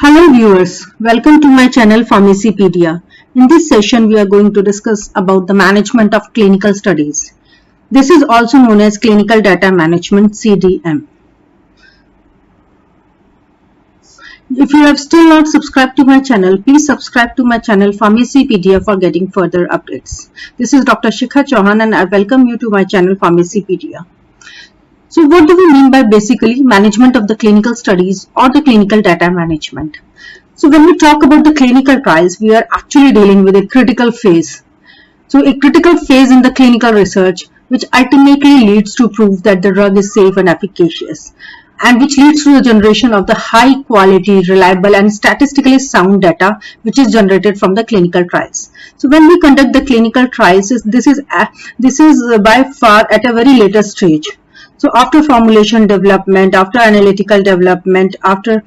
Hello viewers, welcome to my channel Pharmacypedia. In this session we are going to discuss about the management of clinical studies. This is also known as Clinical Data Management (CDM). If you have still not subscribed to my channel, please subscribe to my channel Pharmacypedia for getting further updates. This is Dr. Shikha Chauhan and I welcome you to my channel Pharmacypedia. So what do we mean by basically management of the clinical studies or the clinical data management? So when we talk about the clinical trials, we are actually dealing with a critical phase. So a critical phase in the clinical research which ultimately leads to prove that the drug is safe and efficacious, and which leads to the generation of the high quality, reliable and statistically sound data which is generated from the clinical trials. So when we conduct the clinical trials, this is by far at a very later stage. So after formulation development, after analytical development, after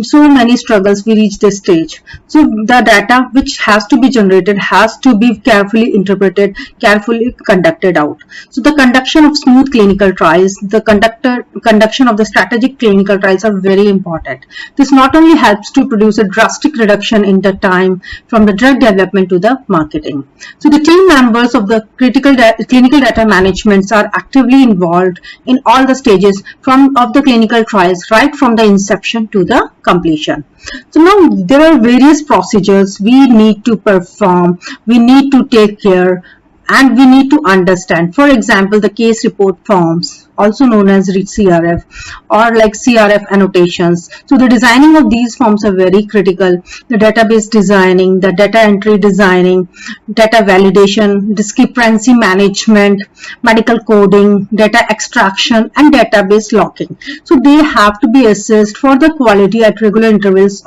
so many struggles, we reach this stage. So the data which has to be generated has to be carefully interpreted, carefully conducted out. So the conduction of smooth clinical trials, the conduction of the strategic clinical trials are very important. This not only helps to produce a drastic reduction in the time from the drug development to the marketing. So the team members of the clinical data management are actively involved in all the stages of the clinical trials, right from the inception to the completion. So now there are various procedures we need to perform, we need to take care, and we need to understand. For example, the case report forms, also known as CRF, or like CRF annotations. So the designing of these forms are very critical. The database designing, the data entry designing, data validation, discrepancy management, medical coding, data extraction and database locking. So they have to be assessed for the quality at regular intervals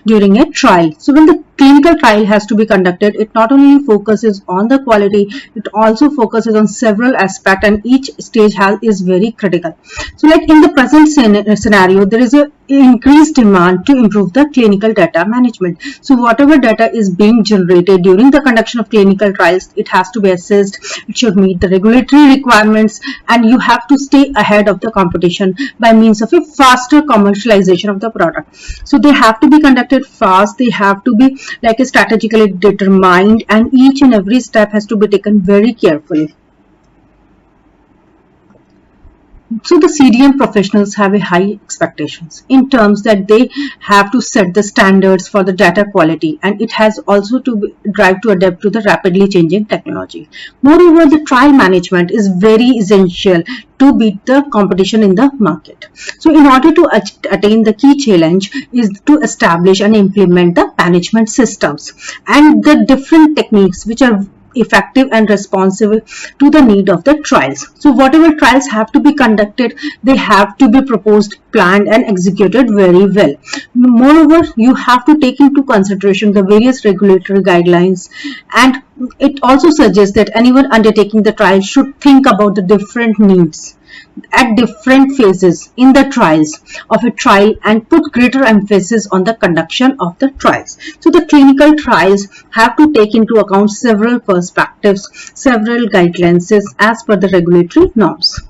during a trial. So when the clinical trial has to be conducted, it not only focuses on the quality, it also focuses on several aspects, and each stage is very critical. So like in the present scenario, there is a increased demand to improve the clinical data management. So whatever data is being generated during the conduction of clinical trials, it has to be assessed, it should meet the regulatory requirements, and you have to stay ahead of the competition by means of a faster commercialization of the product. So they have to be conducted fast, they have to be like strategically determined, and each and every step has to be taken very carefully. So the CDM professionals have a high expectations in terms that they have to set the standards for the data quality, and it has also to drive to adapt to the rapidly changing technology. Moreover, the trial management is very essential to beat the competition in the market. So in order to attain the key challenge is to establish and implement the management systems and the different techniques which are effective and responsive to the need of the trials. So whatever trials have to be conducted, they have to be proposed, planned and executed very well. Moreover, you have to take into consideration the various regulatory guidelines, and it also suggests that anyone undertaking the trial should think about the different needs at different phases in the trials of a trial and put greater emphasis on the conduction of the trials. So the clinical trials have to take into account several perspectives, several guidelines as per the regulatory norms.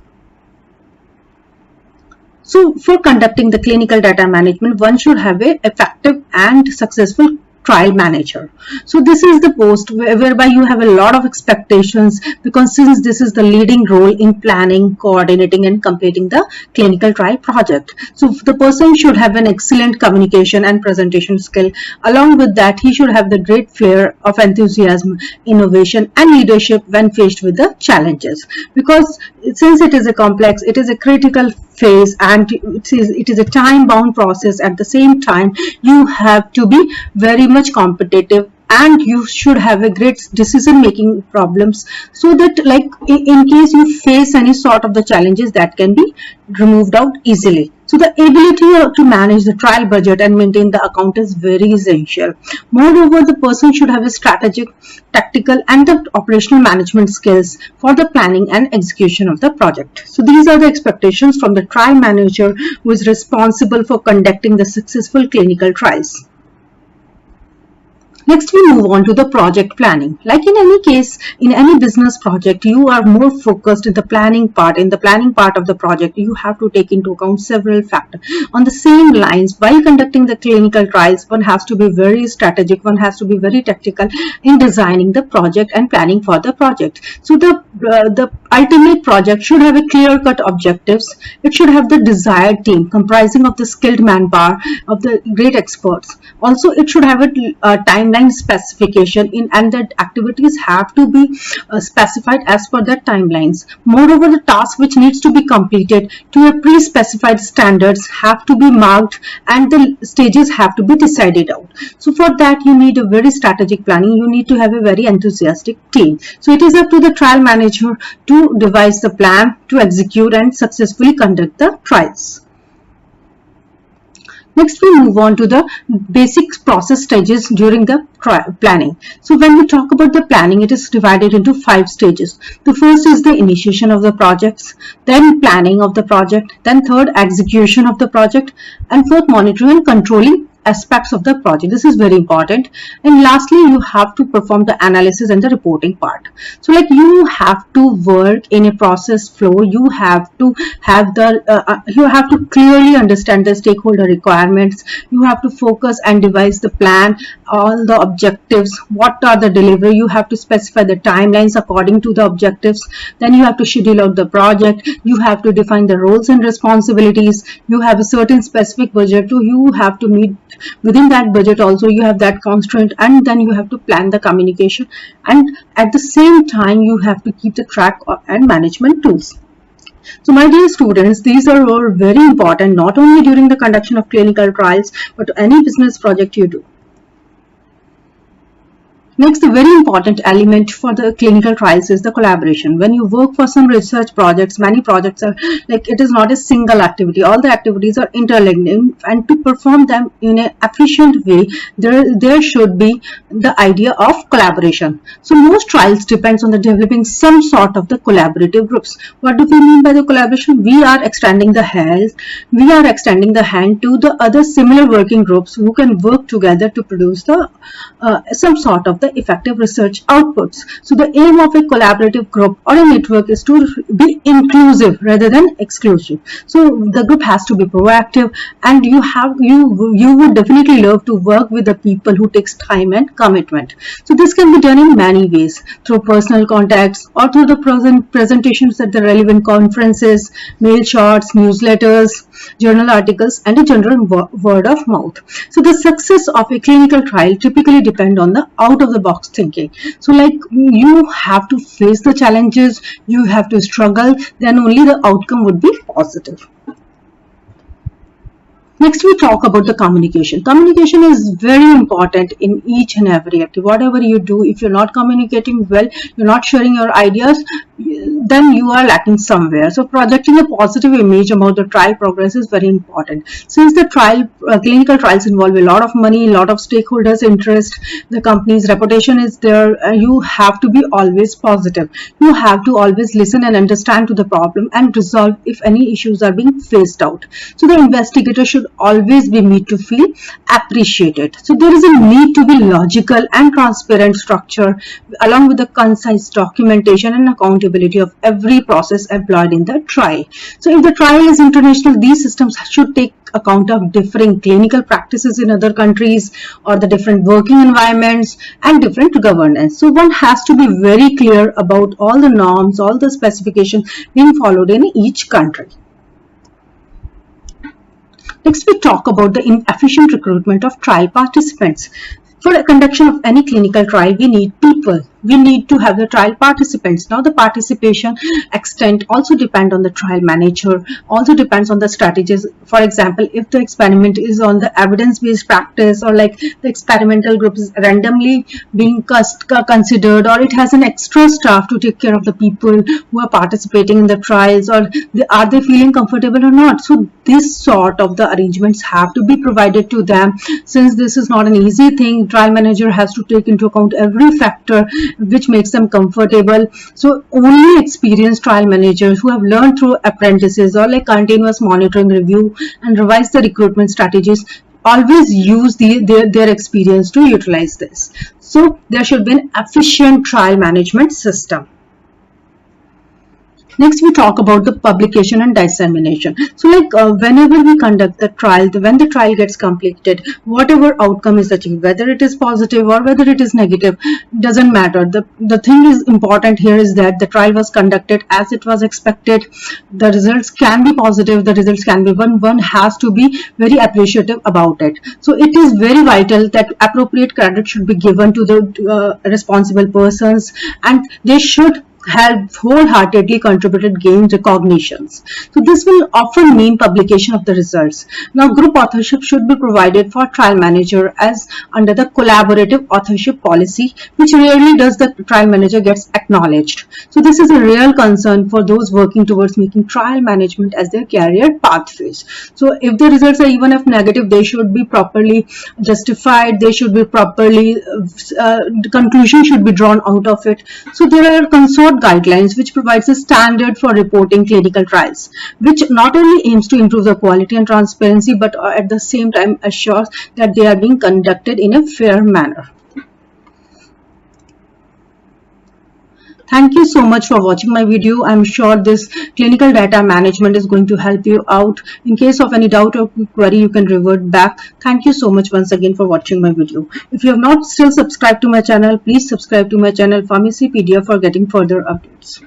So for conducting the clinical data management, one should have an effective and successful trial manager. So this is the post whereby you have a lot of expectations, because since this is the leading role in planning, coordinating and completing the clinical trial project. So the person should have an excellent communication and presentation skill. Along with that, he should have the great flair of enthusiasm, innovation and leadership when faced with the challenges, because since it is a complex, it is a critical phase and it is a time bound process. At the same time, you have to be very much competitive and you should have a great decision making problems, so that like in case you face any sort of the challenges, that can be removed out easily. So the ability to manage the trial budget and maintain the account is very essential. Moreover, the person should have a strategic, tactical and the operational management skills for the planning and execution of the project. So these are the expectations from the trial manager who is responsible for conducting the successful clinical trials. Next, we move on to the project planning. Like in any case, in any business project, you are more focused in the planning part. In the planning part of the project, you have to take into account several factors. On the same lines, while conducting the clinical trials, one has to be very strategic, one has to be very tactical in designing the project and planning for the project. So the ultimate project should have a clear-cut objectives. It should have the desired team comprising of the skilled manpower, of the great experts. Also, it should have a timeline specification and that activities have to be specified as per the timelines. Moreover, the task which needs to be completed to a pre-specified standards have to be marked and the stages have to be decided out. So for that, you need a very strategic planning. You need to have a very enthusiastic team. So it is up to the trial manager to devise the plan, to execute and successfully conduct the trials. Next, we move on to the basic process stages during the planning. So when we talk about the planning, it is divided into 5 stages. The first is the initiation of the projects, then planning of the project, then third, execution of the project, and fourth, monitoring and controlling aspects of the project. This is very important. And lastly, you have to perform the analysis and the reporting part. So like you have to work in a process flow. You have to have you have to clearly understand the stakeholder requirements. You have to focus and devise the plan, all the objectives, what are the delivery. You have to specify the timelines according to the objectives. Then you have to schedule out the project. You have to define the roles and responsibilities. You have a certain specific budget. You have to meet within that budget. Also, you have that constraint, and then you have to plan the communication, and at the same time you have to keep the track and management tools. So my dear students, these are all very important, not only during the conduction of clinical trials, but any business project you do. Next, the very important element for the clinical trials is the collaboration. When you work for some research projects, many projects are like, it is not a single activity. All the activities are interlinked, and to perform them in an efficient way, there should be the idea of collaboration. So most trials depends on the developing some sort of the collaborative groups. What do we mean by the collaboration? We are extending the hand. We are extending the hand to the other similar working groups who can work together to produce the some sort of the effective research outputs. So the aim of a collaborative group or a network is to be inclusive rather than exclusive. So the group has to be proactive, and you would definitely love to work with the people who takes time and commitment. So this can be done in many ways, through personal contacts or through the presentations at the relevant conferences, mail shots, newsletters, journal articles, and a general word of mouth. So the success of a clinical trial typically depend on the out of the box thinking. So like you have to face the challenges, you have to struggle, then only the outcome would be positive. Next, we talk about the communication. Communication is very important in each and every activity. Whatever you do, if you're not communicating well, you're not sharing your ideas, then you are lacking somewhere. So projecting a positive image about the trial progress is very important. Since the clinical trials involve a lot of money, a lot of stakeholders' interest, the company's reputation is there, you have to be always positive. You have to always listen and understand to the problem and resolve if any issues are being phased out. So the investigator should always be made to feel appreciated. So there is a need to be logical and transparent structure along with the concise documentation and accountability of every process employed in the trial. So if the trial is international, these systems should take account of differing clinical practices in other countries or the different working environments and different governance. So one has to be very clear about all the norms, all the specifications being followed in each country. Next, we talk about the efficient recruitment of trial participants. For the conduction of any clinical trial, we need people. We need to have the trial participants. Now the participation extent also depend on the trial manager, also depends on the strategies. For example, if the experiment is on the evidence-based practice, or like the experimental group is randomly being considered, or it has an extra staff to take care of the people who are participating in the trials, or are they feeling comfortable or not. So this sort of the arrangements have to be provided to them. Since this is not an easy thing, trial manager has to take into account every factor which makes them comfortable. So only experienced trial managers who have learned through apprentices or like continuous monitoring, review and revise the recruitment strategies always use their experience to utilize this. So there should be an efficient trial management system. Next, we talk about the publication and dissemination. So like whenever we conduct the trial, when the trial gets completed, whatever outcome is achieved, whether it is positive or whether it is negative, doesn't matter. The thing is important here is that the trial was conducted as it was expected. The results can be positive, the results can be one has to be very appreciative about it. So it is very vital that appropriate credit should be given to the responsible persons, and they should have wholeheartedly contributed gain recognitions. So this will often mean publication of the results. Now group authorship should be provided for trial manager as under the collaborative authorship policy, which rarely does the trial manager gets acknowledged. So this is a real concern for those working towards making trial management as their career pathways. So if the results are even if negative, they should be properly justified, they should be properly the conclusion should be drawn out of it. So there are consort guidelines which provides a standard for reporting clinical trials, which not only aims to improve the quality and transparency, but at the same time assures that they are being conducted in a fair manner. Thank you so much for watching my video. I'm sure this clinical data management is going to help you out. In case of any doubt or query, you can revert back. Thank you so much once again for watching my video. If you have not still subscribed to my channel, please subscribe to my channel Pharmacypedia for getting further updates.